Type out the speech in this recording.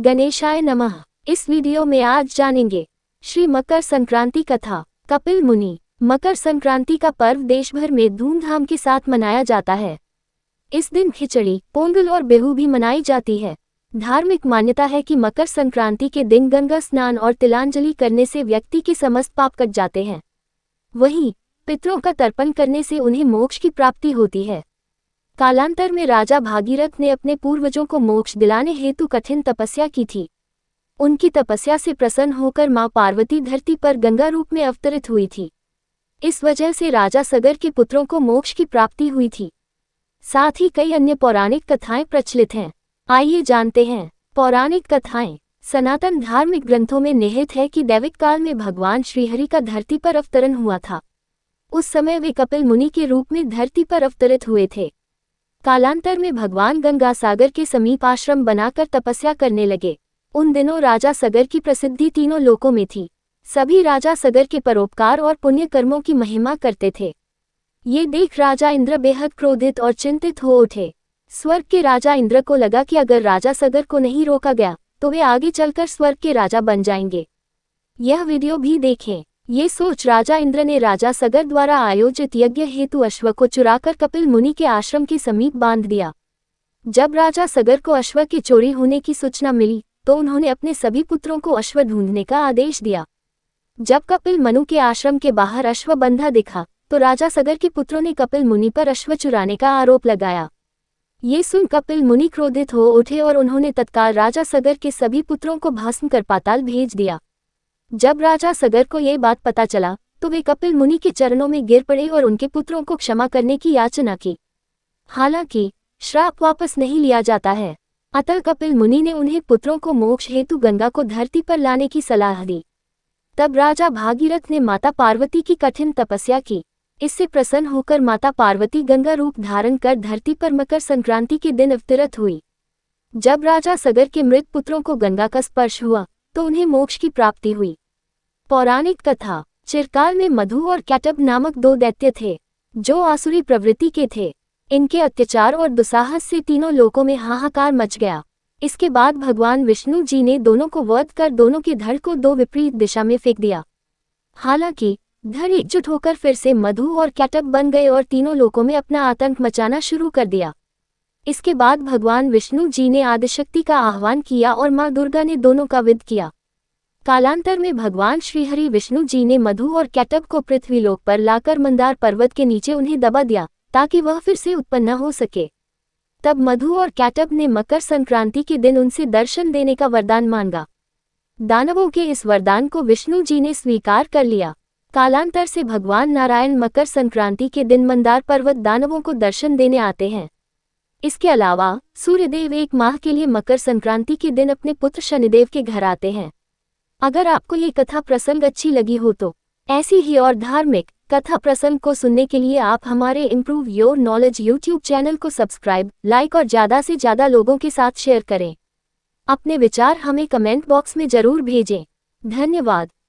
गणेशाय नमः। इस वीडियो में आज जानेंगे श्री मकर संक्रांति कथा। कपिल मुनि। मकर संक्रांति का पर्व देश भर में धूमधाम के साथ मनाया जाता है। इस दिन खिचड़ी, पोंगल और बिहू भी मनाई जाती है। धार्मिक मान्यता है कि मकर संक्रांति के दिन गंगा स्नान और तिलांजलि करने से व्यक्ति के समस्त पाप कट जाते हैं। वहीं पितरों का तर्पण करने से उन्हें मोक्ष की प्राप्ति होती है। कालांतर में राजा भागीरथ ने अपने पूर्वजों को मोक्ष दिलाने हेतु कठिन तपस्या की थी। उनकी तपस्या से प्रसन्न होकर मां पार्वती धरती पर गंगा रूप में अवतरित हुई थी। इस वजह से राजा सगर के पुत्रों को मोक्ष की प्राप्ति हुई थी। साथ ही कई अन्य पौराणिक कथाएं प्रचलित हैं। आइए जानते हैं। पौराणिक कथाएं। सनातन धार्मिक ग्रंथों में निहित है कि दैविक काल में भगवान श्रीहरि का धरती पर अवतरण हुआ था। उस समय वे कपिल मुनि के रूप में धरती पर अवतरित हुए थे। कालांतर में भगवान गंगा सागर के समीप आश्रम बनाकर तपस्या करने लगे। उन दिनों राजा सगर की प्रसिद्धि तीनों लोकों में थी। सभी राजा सगर के परोपकार और पुण्य कर्मों की महिमा करते थे। ये देख राजा इंद्र बेहद क्रोधित और चिंतित हो उठे। स्वर्ग के राजा इंद्र को लगा कि अगर राजा सगर को नहीं रोका गया तो वे आगे चलकर स्वर्ग के राजा बन जाएंगे। यह वीडियो भी देखें। ये सोच राजा इंद्र ने राजा सगर द्वारा आयोजित यज्ञ हेतु अश्व को चुराकर कपिल मुनि के आश्रम के समीप बांध दिया। जब राजा सगर को अश्व के चोरी होने की सूचना मिली तो उन्होंने अपने सभी पुत्रों को अश्व ढूंढने का आदेश दिया। जब कपिल मुनि के आश्रम के बाहर अश्व बंधा दिखा तो राजा सगर के पुत्रों ने कपिल मुनि पर अश्व चुराने का आरोप लगाया। ये सुन कपिल मुनि क्रोधित हो उठे और उन्होंने तत्काल राजा सगर के सभी पुत्रों को भस्म कर पाताल भेज दिया। जब राजा सगर को यह बात पता चला तो वे कपिल मुनि के चरणों में गिर पड़े और उनके पुत्रों को क्षमा करने की याचना की। हालांकि श्राप वापस नहीं लिया जाता है, अतः कपिल मुनि ने उन्हें पुत्रों को मोक्ष हेतु गंगा को धरती पर लाने की सलाह दी। तब राजा भागीरथ ने माता पार्वती की कठिन तपस्या की। इससे प्रसन्न होकर माता पार्वती गंगा रूप धारण कर धरती पर मकर संक्रांति के दिन अवतरित हुई। जब राजा सगर के मृत पुत्रों को गंगा का स्पर्श हुआ तो उन्हें मोक्ष की प्राप्ति हुई। पौराणिक कथा। चिरकाल में मधु और कैटब नामक दो दैत्य थे जो आसुरी प्रवृत्ति के थे। इनके अत्याचार और दुस्साहस से तीनों लोकों में हाहाकार मच गया। इसके बाद भगवान विष्णु जी ने दोनों को वध कर दोनों के धड़ को दो विपरीत दिशा में फेंक दिया। हालांकि धड़ एकजुट होकर फिर से मधु और कैटब बन गए और तीनों लोकों में अपना आतंक मचाना शुरू कर दिया। इसके बाद भगवान विष्णु जी ने आदिशक्ति का आह्वान किया और मां दुर्गा ने दोनों का वध किया। कालांतर में भगवान श्रीहरि विष्णु जी ने मधु और कैटब को पृथ्वीलोक पर लाकर मंदार पर्वत के नीचे उन्हें दबा दिया ताकि वह फिर से उत्पन्न न हो सके। तब मधु और कैटब ने मकर संक्रांति के दिन उनसे दर्शन देने का वरदान मांगा। दानवों के इस वरदान को विष्णु जी ने स्वीकार कर लिया। कालांतर से भगवान नारायण मकर संक्रांति के दिन मंदार पर्वत दानवों को दर्शन देने आते हैं। इसके अलावा सूर्यदेव एक माह के लिए मकर संक्रांति के दिन अपने पुत्र शनिदेव के घर आते हैं। अगर आपको ये कथा प्रसंग अच्छी लगी हो तो ऐसी ही और धार्मिक कथा प्रसंग को सुनने के लिए आप हमारे improve your knowledge YouTube channel को सब्सक्राइब, लाइक और ज़्यादा से ज़्यादा लोगों के साथ शेयर करें। अपने विचार हमें कमेंट बॉक्स में ज़रूर भेजें। धन्यवाद।